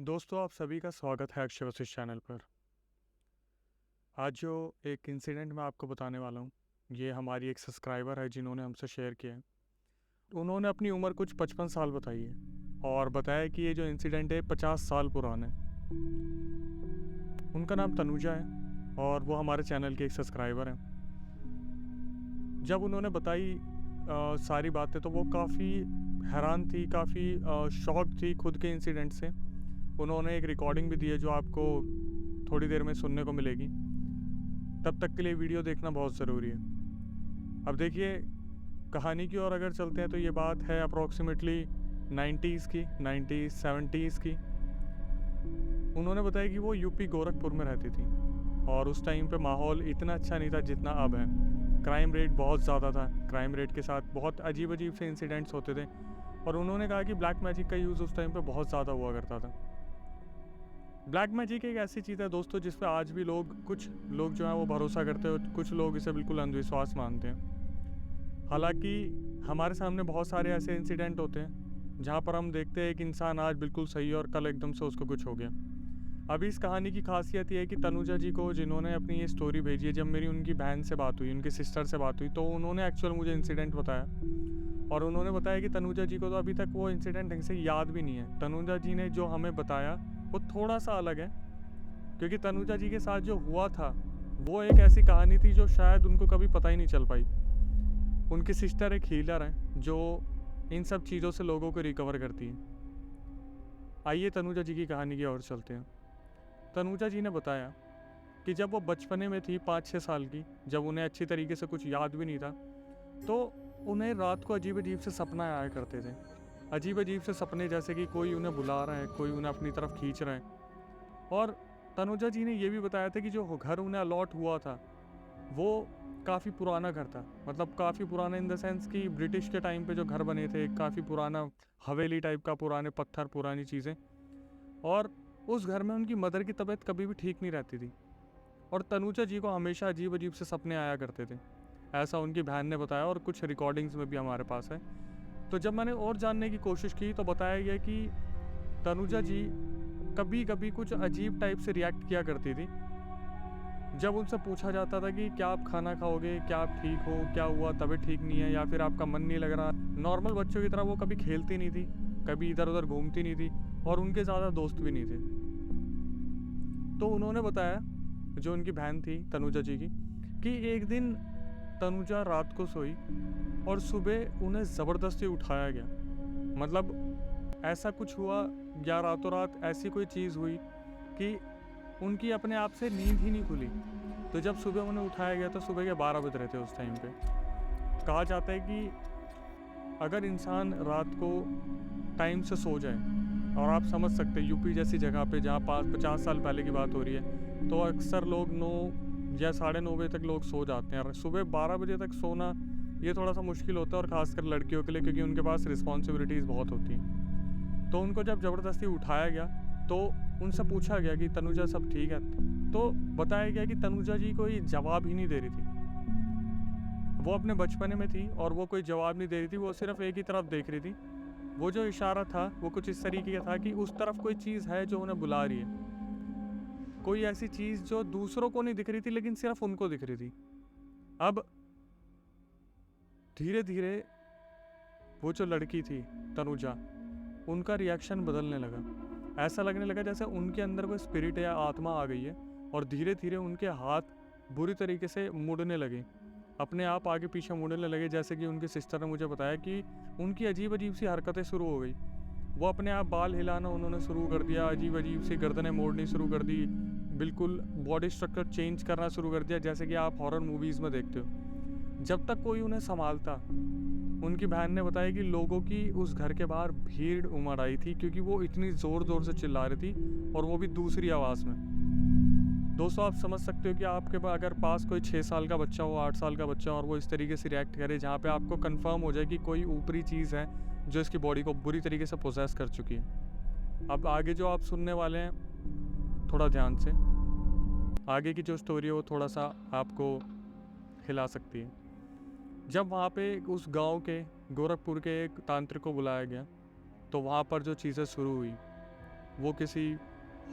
दोस्तों, आप सभी का स्वागत है अक्षय वशिष्ठ चैनल पर। आज जो एक इंसिडेंट मैं आपको बताने वाला हूँ, ये हमारी एक सब्सक्राइबर है जिन्होंने हमसे शेयर किया है। उन्होंने अपनी उम्र कुछ 55 साल बताई है और बताया कि ये जो इंसिडेंट है 50 साल पुराना है। उनका नाम तनुजा है और वो हमारे चैनल के एक सब्सक्राइबर हैं। जब उन्होंने बताई सारी बातें तो वो काफ़ी हैरान थी, काफ़ी शॉक थी खुद के इंसिडेंट से। उन्होंने एक रिकॉर्डिंग भी दी है जो आपको थोड़ी देर में सुनने को मिलेगी। तब तक के लिए वीडियो देखना बहुत ज़रूरी है। अब देखिए, कहानी की ओर अगर चलते हैं तो ये बात है अप्रॉक्सीमेटली 90s की, 90s 70s की। उन्होंने बताया कि वो यूपी गोरखपुर में रहती थी और उस टाइम पे माहौल इतना अच्छा नहीं था जितना अब है। क्राइम रेट बहुत ज़्यादा था। क्राइम रेट के साथ बहुत अजीब अजीब से इंसिडेंट्स होते थे और उन्होंने कहा कि ब्लैक मैजिक का यूज़ उस टाइम पे बहुत ज़्यादा हुआ करता था। ब्लैक मैजिक एक ऐसी चीज़ है दोस्तों जिस पे आज भी कुछ लोग जो हैं वो भरोसा करते हैं, कुछ लोग इसे बिल्कुल अंधविश्वास मानते हैं। हालांकि हमारे सामने बहुत सारे ऐसे इंसिडेंट होते हैं जहाँ पर हम देखते हैं एक इंसान आज बिल्कुल सही है और कल एकदम से उसको कुछ हो गया। अभी इस कहानी की खासियत ये है कि तनुजा जी को, जिन्होंने अपनी ये स्टोरी भेजी है, जब मेरी उनकी बहन से बात हुई, उनकी सिस्टर से बात हुई, तो उन्होंने एक्चुअल मुझे इंसिडेंट बताया और उन्होंने बताया कि तनुजा जी को तो अभी तक वो इंसिडेंट ढंग से याद भी नहीं है। तनुजा जी ने जो हमें बताया वो थोड़ा सा अलग है, क्योंकि तनुजा जी के साथ जो हुआ था वो एक ऐसी कहानी थी जो शायद उनको कभी पता ही नहीं चल पाई। उनकी सिस्टर एक हीलर है जो इन सब चीज़ों से लोगों को रिकवर करती है। आइए तनुजा जी की कहानी की ओर चलते हैं। तनुजा जी ने बताया कि जब वो बचपने में थी, 5-6 साल की, जब उन्हें अच्छी तरीके से कुछ याद भी नहीं था, तो उन्हें रात को अजीब अजीब से सपना आया करते थे। अजीब अजीब से सपने, जैसे कि कोई उन्हें बुला रहा है, कोई उन्हें अपनी तरफ खींच रहा है। और तनुजा जी ने यह भी बताया था कि जो घर उन्हें अलॉट हुआ था वो काफ़ी पुराना घर था। मतलब काफ़ी पुराना इन द सेंस कि ब्रिटिश के टाइम पे जो घर बने थे, काफ़ी पुराना हवेली टाइप का, पुराने पत्थर, पुरानी चीज़ें। और उस घर में उनकी मदर की तबीयत कभी भी ठीक नहीं रहती थी और तनुजा जी को हमेशा अजीब अजीब से सपने आया करते थे, ऐसा उनकी बहन ने बताया और कुछ रिकॉर्डिंग्स में भी हमारे पास है। तो जब मैंने और जानने की कोशिश की तो बताया गया कि तनुजा जी कभी कभी कुछ अजीब टाइप से रिएक्ट किया करती थी। जब उनसे पूछा जाता था कि क्या आप खाना खाओगे, क्या आप ठीक हो, क्या हुआ, तबीयत ठीक नहीं है या फिर आपका मन नहीं लग रहा, नॉर्मल बच्चों की तरह वो कभी खेलती नहीं थी, कभी इधर उधर घूमती नहीं थी और उनके ज़्यादा दोस्त भी नहीं थे। तो उन्होंने बताया, जो उनकी बहन थी तनुजा जी की, कि एक दिन तनुजा रात को सोई और सुबह उन्हें ज़बरदस्ती उठाया गया। मतलब ऐसा कुछ हुआ या रातों रात ऐसी कोई चीज़ हुई कि उनकी अपने आप से नींद ही नहीं खुली। तो जब सुबह उन्हें उठाया गया तो सुबह के 12 बज रहे थे उस टाइम पे। कहा जाता है कि अगर इंसान रात को टाइम से सो जाए, और आप समझ सकते हैं यूपी जैसी जगह पे जहाँ 50 साल पहले की बात हो रही है, तो अक्सर लोग 9 या 9:30 बजे तक लोग सो जाते हैं। सुबह 12 बजे तक सोना ये थोड़ा सा मुश्किल होता है, और ख़ासकर लड़कियों के लिए, क्योंकि उनके पास रिस्पॉन्सिबिलिटीज़ बहुत होती हैं। तो उनको जब ज़बरदस्ती उठाया गया तो उनसे पूछा गया कि तनुजा सब ठीक है, तो बताया गया कि तनुजा जी कोई जवाब ही नहीं दे रही थी। वो अपने बचपने में थी और वो कोई जवाब नहीं दे रही थी, वो सिर्फ एक ही तरफ देख रही थी। वो जो इशारा था वो कुछ इस तरीके का था कि उस तरफ कोई चीज़ है जो उन्हें बुला रही है। कोई ऐसी चीज़ जो दूसरों को नहीं दिख रही थी लेकिन सिर्फ उनको दिख रही थी। अब धीरे धीरे वो जो लड़की थी तनुजा, उनका रिएक्शन बदलने लगा। ऐसा लगने लगा जैसे उनके अंदर कोई स्पिरिट या आत्मा आ गई है और धीरे धीरे उनके हाथ बुरी तरीके से मुड़ने लगे, अपने आप आगे पीछे मुड़ने लगे। जैसे कि उनकी सिस्टर ने मुझे बताया कि उनकी अजीब अजीब सी हरकतें शुरू हो गई। वो अपने आप बाल हिलाना उन्होंने शुरू कर दिया, अजीब अजीब सी गर्दनें मोड़नी शुरू कर दी, बिल्कुल बॉडी स्ट्रक्चर चेंज करना शुरू कर दिया, जैसे कि आप हॉरर मूवीज़ में देखते हो। जब तक कोई उन्हें संभालता, उनकी बहन ने बताया कि लोगों की उस घर के बाहर भीड़ उमड़ आई थी, क्योंकि वो इतनी ज़ोर ज़ोर से चिल्ला रही थी और वो भी दूसरी आवाज़ में। दोस्तों, आप समझ सकते हो कि आपके पास अगर पास कोई 6 साल का बच्चा हो, 8 साल का बच्चा हो, और वो इस तरीके से रिएक्ट करे, जहाँ पे आपको कंफर्म हो जाए कि कोई ऊपरी चीज़ है जो इसकी बॉडी को बुरी तरीके से पोजेस कर चुकी है। अब आगे जो आप सुनने वाले हैं, थोड़ा ध्यान से, आगे की जो स्टोरी है वो थोड़ा सा आपको हिला सकती है। जब वहाँ पे उस गांव के, गोरखपुर के एक तांत्रिक को बुलाया गया, तो वहाँ पर जो चीज़ें शुरू हुई वो किसी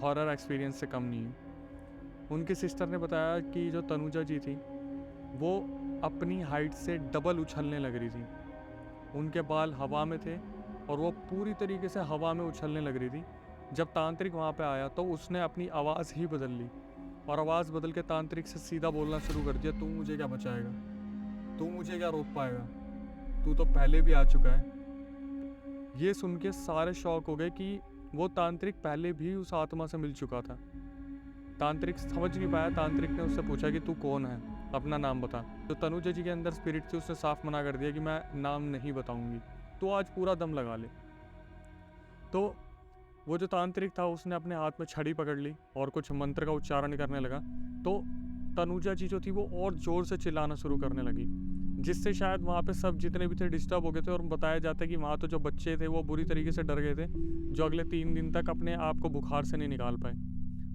हॉरर एक्सपीरियंस से कम नहीं है। उनकी सिस्टर ने बताया कि जो तनुजा जी थी वो अपनी हाइट से डबल उछलने लग रही थी। उनके बाल हवा में थे और वो पूरी तरीके से हवा में उछलने लग रही थी। जब तांत्रिक वहाँ पे आया तो उसने अपनी आवाज़ ही बदल ली और आवाज़ बदल के तांत्रिक से सीधा बोलना शुरू कर दिया, तू मुझे क्या बचाएगा, तू मुझे क्या रोक पाएगा, तू तो पहले भी आ चुका है। ये सुन के सारे शॉक हो गए कि वो तांत्रिक पहले भी उस आत्मा से मिल चुका था। तांत्रिक समझ नहीं पाया। तांत्रिक ने उससे पूछा कि तू कौन है, अपना नाम बता। तो तनुजा जी के अंदर स्पिरिट थी, उसने साफ मना कर दिया कि मैं नाम नहीं बताऊंगी, तो आज पूरा दम लगा ले। तो वो जो तांत्रिक था उसने अपने हाथ में छड़ी पकड़ ली और कुछ मंत्र का उच्चारण करने लगा। तो तनुजा जी जो थी वो और ज़ोर से चिल्लाना शुरू करने लगी, जिससे शायद वहाँ पे सब जितने भी थे डिस्टर्ब हो गए थे। और बताया जाता है कि वहाँ तो जो बच्चे थे वो बुरी तरीके से डर गए थे, जो अगले 3 दिन तक अपने आप को बुखार से नहीं निकाल पाए।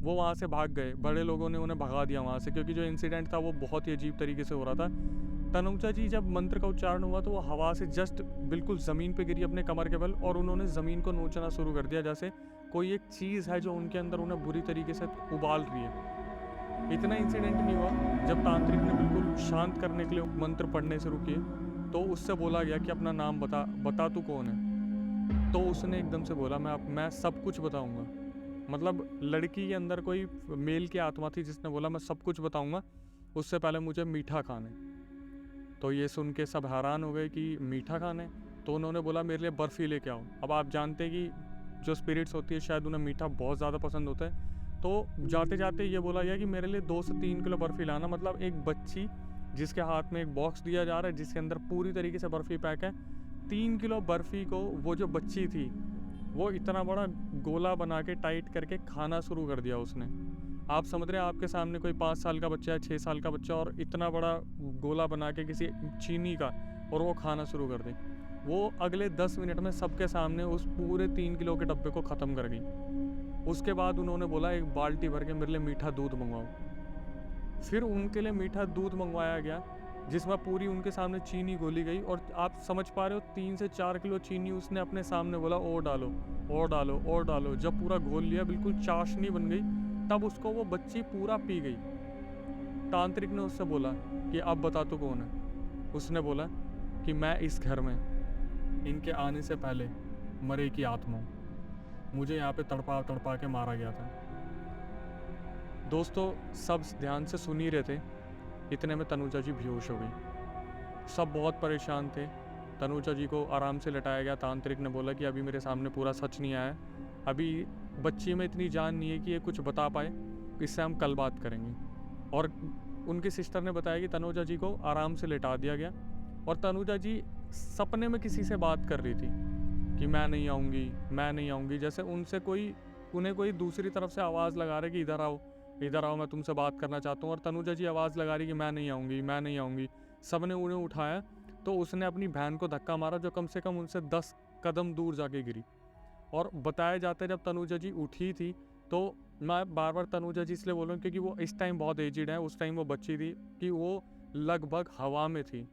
वो वहाँ से भाग गए, बड़े लोगों ने उन्हें भगा दिया वहाँ से, क्योंकि जो इंसिडेंट था वो बहुत ही अजीब तरीके से हो रहा था। तनुजा जी जब मंत्र का उच्चारण हुआ तो वो हवा से जस्ट बिल्कुल ज़मीन पे गिरी अपने कमर के बल, और उन्होंने ज़मीन को नोचना शुरू कर दिया, जैसे कोई एक चीज़ है जो उनके अंदर उन्हें बुरी तरीके से उबाल रही है। इतना इंसिडेंट नहीं हुआ। जब तांत्रिक ने बिल्कुल शांत करने के लिए मंत्र पढ़ने शुरू किए तो उससे बोला गया कि अपना नाम बता तू कौन है। तो उसने एकदम से बोला, मैं सब कुछ बताऊंगा। मतलब लड़की के अंदर कोई मेल की आत्मा थी जिसने बोला मैं सब कुछ बताऊंगा, उससे पहले मुझे मीठा खाना है। तो ये सुन के सब हैरान हो गए कि मीठा खाना है। तो उन्होंने बोला मेरे लिए बर्फ़ी लेके आओ। अब आप जानते हैं कि जो स्पिरिट्स होती है शायद उन्हें मीठा बहुत ज़्यादा पसंद होता है। तो जाते जाते ये बोला गया कि मेरे लिए 2 से 3 किलो बर्फ़ी लाना। मतलब एक बच्ची जिसके हाथ में एक बॉक्स दिया जा रहा है जिसके अंदर पूरी तरीके से बर्फ़ी पैक है, 3 किलो बर्फ़ी को वो जो बच्ची थी वो इतना बड़ा गोला बना के टाइट करके खाना शुरू कर दिया उसने। आप समझ रहे हैं, आपके सामने कोई 5 साल का बच्चा है, 6 साल का बच्चा, और इतना बड़ा गोला बना के किसी चीनी का और वो खाना शुरू कर दे। वो अगले 10 मिनट में सबके सामने उस पूरे 3 किलो के डब्बे को ख़त्म कर गई। उसके बाद उन्होंने बोला एक बाल्टी भर के मेरे लिए मीठा दूध मंगवाओ। फिर उनके लिए मीठा दूध मंगवाया गया जिसमें पूरी उनके सामने चीनी घोली गई। और आप समझ पा रहे हो 3 से 4 किलो चीनी उसने अपने सामने बोला और डालो और डालो और डालो। जब पूरा घोल लिया बिल्कुल चाशनी बन गई, तब उसको वो बच्ची पूरा पी गई। तांत्रिक ने उससे बोला कि अब बता तू कौन है। उसने बोला कि मैं इस घर में इनके आने से पहले मरे की आत्मा हूँ, मुझे यहाँ पे तड़पा तड़पा के मारा गया था। दोस्तों सब ध्यान से सुन ही रहे थे, इतने में तनुजा जी बेहोश हो गई। सब बहुत परेशान थे। तनुजा जी को आराम से लेटाया गया। तांत्रिक ने बोला कि अभी मेरे सामने पूरा सच नहीं आया, अभी बच्ची में इतनी जान नहीं है कि ये कुछ बता पाए, इससे हम कल बात करेंगे। और उनकी सिस्टर ने बताया कि तनुजा जी को आराम से लेटा दिया गया और तनुजा जी सपने में किसी से बात कर रही थी कि मैं नहीं आऊँगी, मैं नहीं आऊँगी, जैसे उन्हें कोई दूसरी तरफ से आवाज़ लगा रहे कि इधर आओ, इधर आओ, मैं तुमसे बात करना चाहता हूँ। और तनुजा जी आवाज़ लगा रही कि मैं नहीं आऊँगी, मैं नहीं आऊँगी। सब ने उन्हें उठाया तो उसने अपनी बहन को धक्का मारा जो कम से कम उनसे 10 कदम दूर जाके गिरी। और बताया जाता है जब तनुजा जी उठी थी, तो मैं बार बार तनुजा जी इसलिए बोल रहा हूँ क्योंकि वो इस टाइम बहुत एजिड है, उस टाइम वो बच्ची थी, कि वो लगभग हवा में थी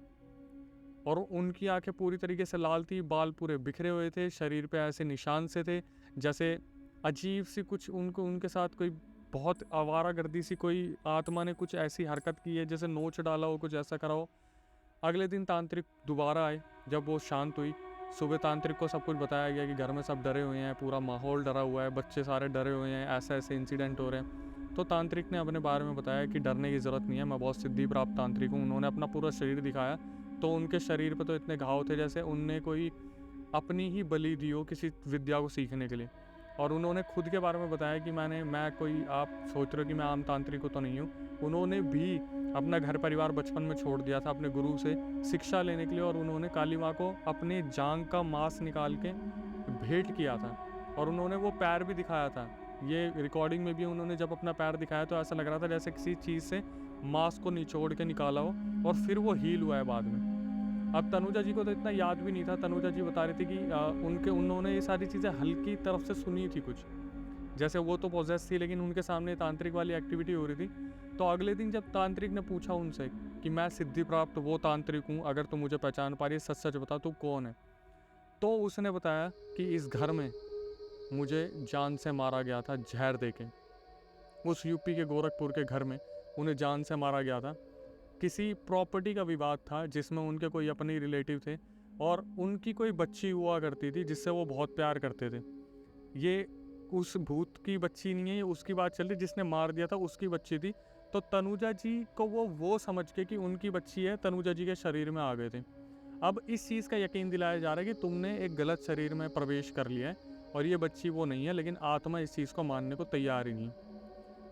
और उनकी आंखें पूरी तरीके से लाल थी, बाल पूरे बिखरे हुए थे, शरीर पे ऐसे निशान से थे जैसे अजीब सी कुछ उनके साथ कोई बहुत आवारागर्दी सी कोई आत्मा ने कुछ ऐसी हरकत की है, जैसे नोच डाला हो, कुछ ऐसा करा हो। अगले दिन तांत्रिक दोबारा आए। जब वो शांत हुई, सुबह तांत्रिक को सब कुछ बताया गया कि घर में सब डरे हुए हैं, पूरा माहौल डरा हुआ है, बच्चे सारे डरे हुए हैं, ऐसे ऐसे इंसिडेंट हो रहे हैं। तो तांत्रिक ने अपने बारे में बताया कि डरने की ज़रूरत नहीं है, मैं बहुत सिद्धि प्राप्त तांत्रिक हूँ। उन्होंने अपना पूरा शरीर दिखाया तो उनके शरीर पर तो इतने घाव थे जैसे उनने कोई अपनी ही बलि दी हो किसी विद्या को सीखने के लिए। और उन्होंने खुद के बारे में बताया कि मैं कोई, आप सोच रहे हो कि मैं आम तांत्रिक तो नहीं हूँ, उन्होंने भी अपना घर परिवार बचपन में छोड़ दिया था अपने गुरु से शिक्षा लेने के लिए। और उन्होंने काली माँ को अपने जांग का मांस निकाल के भेंट किया था और उन्होंने वो पैर भी दिखाया था। ये रिकॉर्डिंग में भी उन्होंने जब अपना पैर दिखाया तो ऐसा लग रहा था जैसे किसी चीज़ से मांस को निचोड़ के निकाला हो और फिर वो हील हुआ है बाद में। अब तनुजा जी को तो इतना याद भी नहीं था। तनुजा जी बता रही थी कि उन्होंने ये सारी चीज़ें हल्की तरफ से सुनी थी कुछ, जैसे वो तो पॉजेस थी लेकिन उनके सामने तांत्रिक वाली एक्टिविटी हो रही थी। तो अगले दिन जब तांत्रिक ने पूछा उनसे कि मैं सिद्धि प्राप्त वो तांत्रिक हूँ, अगर तुम मुझे पहचान पा रही है, सच सच बता तू कौन है। तो उसने बताया कि इस घर में मुझे जान से मारा गया था जहर देके। उस यूपी के गोरखपुर के घर में उन्हें जान से मारा गया था। किसी प्रॉपर्टी का विवाद था जिसमें उनके कोई अपने रिलेटिव थे और उनकी कोई बच्ची हुआ करती थी जिससे वो बहुत प्यार करते थे। ये उस भूत की बच्ची नहीं है, ये उसकी बात चल रही, जिसने मार दिया था उसकी बच्ची थी। तो तनुजा जी को वो समझ के कि उनकी बच्ची है, तनुजा जी के शरीर में आ गए थे। अब इस चीज़ का यकीन दिलाया जा रहा है कि तुमने एक गलत शरीर में प्रवेश कर लिया है और ये बच्ची वो नहीं है, लेकिन आत्मा इस चीज़ को मानने को तैयार ही नहीं।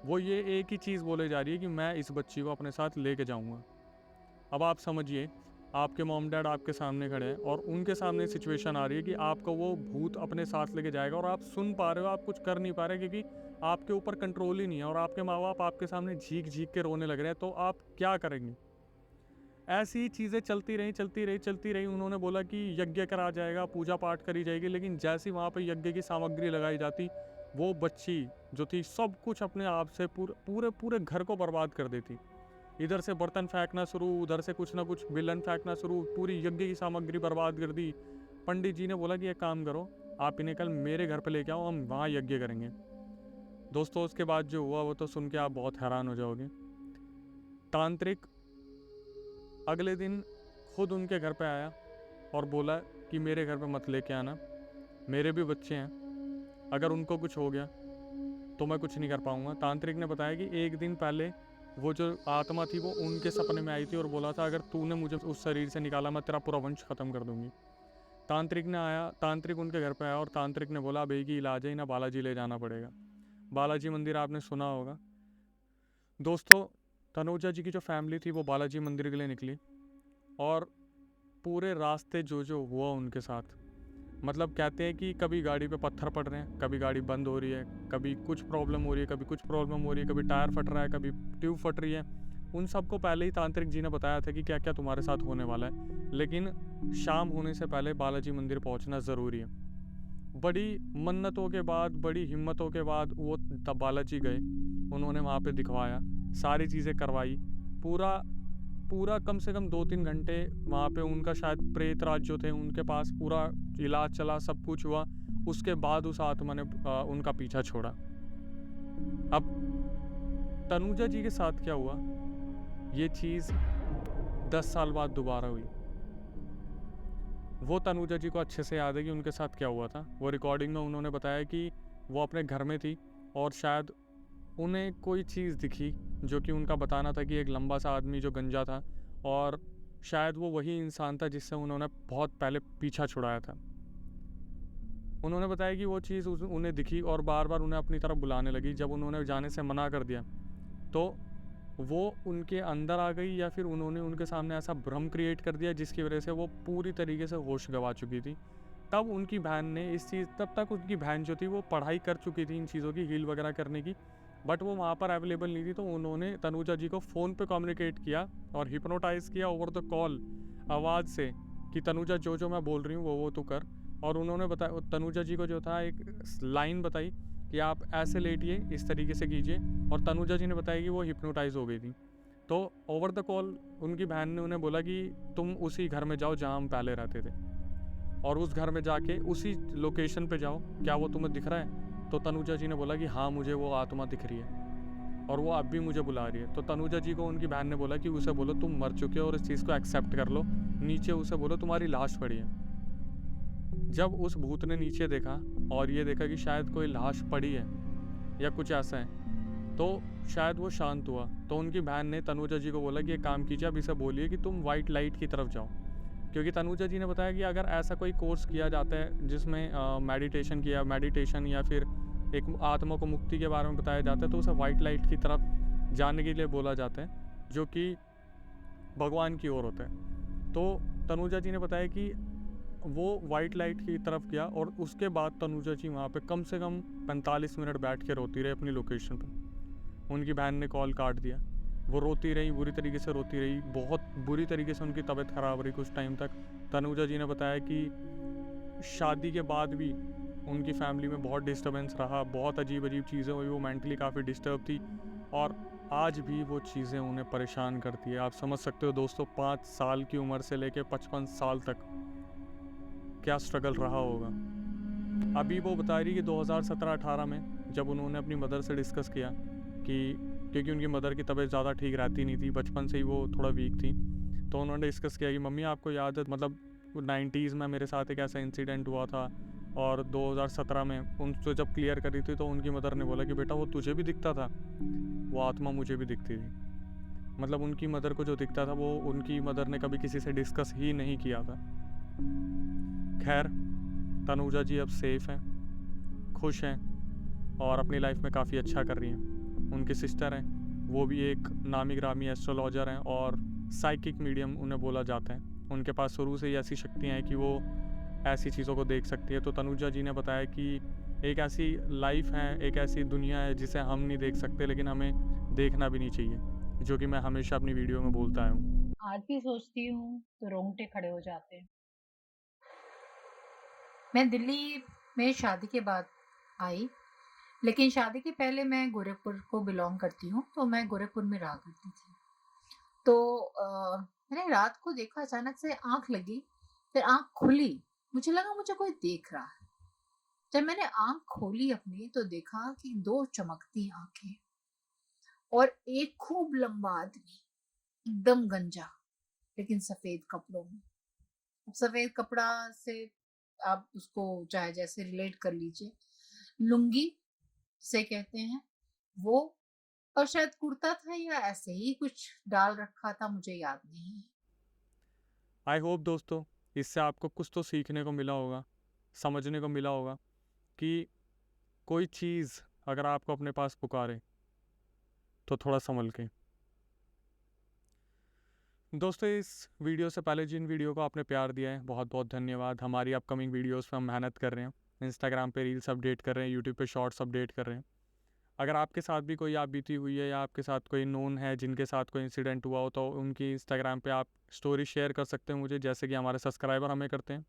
वो ये एक ही चीज़ बोले जा रही है कि मैं इस बच्ची को अपने साथ लेके जाऊंगा। अब आप समझिए, आपके मॉम डैड आपके सामने खड़े हैं और उनके सामने सिचुएशन आ रही है कि आपको वो भूत अपने साथ लेके जाएगा और आप सुन पा रहे हो, आप कुछ कर नहीं पा रहे क्योंकि आपके ऊपर कंट्रोल ही नहीं है और आपके माँ बाप आपके सामने झीक झीक के रोने लग रहे हैं, तो आप क्या करेंगे? ऐसी चीज़ें चलती रही। उन्होंने बोला कि यज्ञ करा जाएगा, पूजा पाठ करी जाएगी, लेकिन जैसे वहाँ पे यज्ञ की सामग्री लगाई जाती, वो बच्ची जो थी सब कुछ अपने आप से पूरे पूरे घर को बर्बाद कर देती। इधर से बर्तन फेंकना शुरू, उधर से कुछ ना कुछ बेलन फेंकना शुरू, पूरी यज्ञ की सामग्री बर्बाद कर दी। पंडित जी ने बोला कि एक काम करो, आप इन्हें कल मेरे घर पे लेके आओ, हम वहाँ यज्ञ करेंगे। दोस्तों, उसके बाद जो हुआ वो तो सुन के आप बहुत हैरान हो जाओगे। तांत्रिक अगले दिन खुद उनके घर पे आया और बोला कि मेरे घर पे मत लेके आना, मेरे भी बच्चे हैं, अगर उनको कुछ हो गया तो मैं कुछ नहीं कर पाऊँगा। तांत्रिक ने बताया कि एक दिन पहले वो जो आत्मा थी वो उनके सपने में आई थी और बोला था अगर तूने मुझे उस शरीर से निकाला मैं तेरा पूरा वंश ख़त्म कर दूँगी। तांत्रिक उनके घर पे आया और तांत्रिक ने बोला अब एक ही इलाज है, इन्हें बालाजी ले जाना पड़ेगा। बालाजी मंदिर आपने सुना होगा। दोस्तों, तनुजा जी की जो फैमिली थी वो बालाजी मंदिर के लिए निकली और पूरे रास्ते जो हुआ उनके साथ, मतलब कहते हैं कि कभी गाड़ी पे पत्थर पड़ रहे हैं, कभी गाड़ी बंद हो रही है, कभी कुछ प्रॉब्लम हो रही है, कभी कुछ प्रॉब्लम हो रही है, कभी टायर फट रहा है, कभी ट्यूब फट रही है। उन सबको पहले ही तांत्रिक जी ने बताया था कि क्या क्या तुम्हारे साथ होने वाला है, लेकिन शाम होने से पहले बालाजी मंदिर पहुंचना ज़रूरी है। बड़ी मन्नतों के बाद, बड़ी हिम्मतों के बाद वो तब बालाजी गए। उन्होंने वहाँ पे दिखवाया, सारी चीज़ें करवाई, पूरा पूरा कम से कम 2-3 घंटे वहाँ पे उनका शायद प्रेतराज जो थे उनके पास पूरा इलाज चला, सब कुछ हुआ। उसके बाद उस आत्मा ने उनका पीछा छोड़ा। अब तनुजा जी के साथ क्या हुआ, ये चीज़ 10 साल बाद दोबारा हुई। वो तनुजा जी को अच्छे से याद है कि उनके साथ क्या हुआ था। वो रिकॉर्डिंग में उन्होंने बताया कि वो अपने घर में थी और शायद उन्हें कोई चीज़ दिखी जो कि उनका बताना था कि एक लंबा सा आदमी जो गंजा था और शायद वो वही इंसान था जिससे उन्होंने बहुत पहले पीछा छुड़ाया था। उन्होंने बताया कि वो चीज़ उन्हें दिखी और बार बार उन्हें अपनी तरफ बुलाने लगी। जब उन्होंने जाने से मना कर दिया तो वो उनके अंदर आ गई या फिर उन्होंने उनके सामने ऐसा भ्रम क्रिएट कर दिया जिसकी वजह से वो पूरी तरीके से होश गंवा चुकी थी। तब उनकी बहन ने इस चीज़ तब तक उनकी बहन जो थी वो पढ़ाई कर चुकी थी इन चीज़ों की, हील वगैरह करने की, बट वो वहाँ पर अवेलेबल नहीं थी। तो उन्होंने तनुजा जी को फ़ोन पे कम्युनिकेट किया और हिप्नोटाइज़ किया ओवर द कॉल आवाज़ से कि तनुजा जो मैं बोल रही हूँ वो तू कर। और उन्होंने बताया, तनुजा जी को जो था एक लाइन बताई कि आप ऐसे लेटिए, इस तरीके से कीजिए, और तनुजा जी ने बताया कि वो हिप्नोटाइज़ हो गई थी। तो ओवर द कॉल उनकी बहन ने उन्हें बोला कि तुम उसी घर में जाओ जहाँ हम पहले रहते थे और उस घर में जाके उसी लोकेशन पे जाओ, क्या वो तुम्हें दिख रहा है? तो तनुजा जी ने बोला कि हाँ मुझे वो आत्मा दिख रही है और वो अब भी मुझे बुला रही है। तो तनुजा जी को उनकी बहन ने बोला कि उसे बोलो तुम मर चुके हो और इस चीज़ को एक्सेप्ट कर लो, नीचे उसे बोलो तुम्हारी लाश पड़ी है। जब उस भूत ने नीचे देखा और ये देखा कि शायद कोई लाश पड़ी है या कुछ ऐसा है, तो शायद वो शांत हुआ। तो उनकी बहन ने तनुजा जी को बोला कि एक काम कीजिए, अब इसे बोलिए कि तुम वाइट लाइट की तरफ जाओ, क्योंकि तनुजा जी ने बताया कि अगर ऐसा कोई कोर्स किया जाता है जिसमें मेडिटेशन या फिर एक आत्मा को मुक्ति के बारे में बताया जाता है, तो उसे वाइट लाइट की तरफ जाने के लिए बोला जाता है, जो कि भगवान की ओर होता है। तो तनुजा जी ने बताया कि वो वाइट लाइट की तरफ गया और उसके बाद तनुजा जी वहाँ पे कम से कम 45 मिनट बैठ के रोती रही अपनी लोकेशन पे। उनकी बहन ने कॉल काट दिया, वो रोती रही, बुरी तरीके से रोती रही, बहुत बुरी तरीके से उनकी तबीयत ख़राब रही कुछ टाइम तक। तनुजा जी ने बताया कि शादी के बाद भी उनकी फैमिली में बहुत डिस्टर्बेंस रहा, बहुत अजीब अजीब चीज़ें हुई, वो मेंटली काफ़ी डिस्टर्ब थी और आज भी वो चीज़ें उन्हें परेशान करती है। आप समझ सकते हो दोस्तों, 5 साल की उम्र से लेकर 55 साल तक क्या स्ट्रगल रहा होगा। अभी वो बता रही कि 2017-18 में जब उन्होंने अपनी मदर से डिस्कस किया कि क्योंकि उनकी मदर की तबीयत ज़्यादा ठीक रहती नहीं थी, बचपन से ही वो थोड़ा वीक थी, तो उन्होंने डिस्कस किया कि मम्मी आपको याद है मतलब 90s में मेरे साथ एक ऐसा इंसिडेंट हुआ था और 2017 में उनसे जब क्लियर करी थी तो उनकी मदर ने बोला कि बेटा वो तुझे भी दिखता था, वो आत्मा मुझे भी दिखती थी। मतलब उनकी मदर को जो दिखता था वो उनकी मदर ने कभी किसी से डिस्कस ही नहीं किया था। खैर, तनुजा जी अब सेफ़ हैं, खुश हैं और अपनी लाइफ में काफ़ी अच्छा कर रही हैं। उनकी सिस्टर हैं, वो भी एक नामी गिरामी एस्ट्रोलॉजर हैं और साइकिक मीडियम उन्हें बोला जाता है। उनके पास शुरू से ही ऐसी शक्तियाँ हैं कि वो ऐसी चीज़ों को देख सकती है। तो तनुजा जी ने बताया कि एक ऐसी लाइफ है, एक ऐसी दुनिया है जिसे हम नहीं देख सकते लेकिन हमें देखना भी नहीं चाहिए, जो कि मैं हमेशा अपनी वीडियो में बोलता आया हूँ। आज भी सोचती हूँ तो रोंगटे खड़े हो जाते हैं। मैं दिल्ली में शादी के बाद आई, लेकिन शादी के पहले मैं गोरखपुर को बिलॉन्ग करती हूँ, तो मैं गोरखपुर में रहा करती थी। तो मैंने रात को देखा, अचानक से आँख लगी, फिर आँख खुली, मुझे लगा मुझे कोई देख रहा है। जब मैंने आँख खोली अपनी तो देखा कि 2 चमकती आँखें और एक खूब लंबा आदमी, एकदम गंजा, लेकिन सफ़ेद कपड़ों में। सफ़ेद कपड़ा से आप उसको चाहे जैसे रिलेट कर लीजिए। लुंगी जिसे कहते हैं वो, और शायद कुर्ता था या ऐसे ही कुछ डाल रखा था, मुझे याद नहीं है। आई होप दोस्तों इससे आपको कुछ तो सीखने को मिला होगा, समझने को मिला होगा कि कोई चीज़ अगर आपको अपने पास पुकारे तो थोड़ा संभल के। दोस्तों इस वीडियो से पहले जिन वीडियो को आपने प्यार दिया है बहुत बहुत धन्यवाद। हमारी अपकमिंग वीडियोस पे हम मेहनत कर रहे हैं, इंस्टाग्राम पे रील्स अपडेट कर रहे हैं, यूट्यूब पे शॉर्ट्स अपडेट कर रहे हैं। अगर आपके साथ भी कोई आप बीती हुई है या आपके साथ कोई नोन है जिनके साथ कोई इंसिडेंट हुआ हो तो उनकी इंस्टाग्राम पे आप स्टोरी शेयर कर सकते हैं मुझे, जैसे कि हमारे सब्सक्राइबर हमें करते हैं।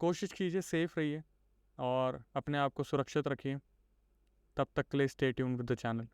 कोशिश कीजिए सेफ़ रहिए और अपने आप को सुरक्षित रखिए। तब तक के लिए stay tuned with the channel.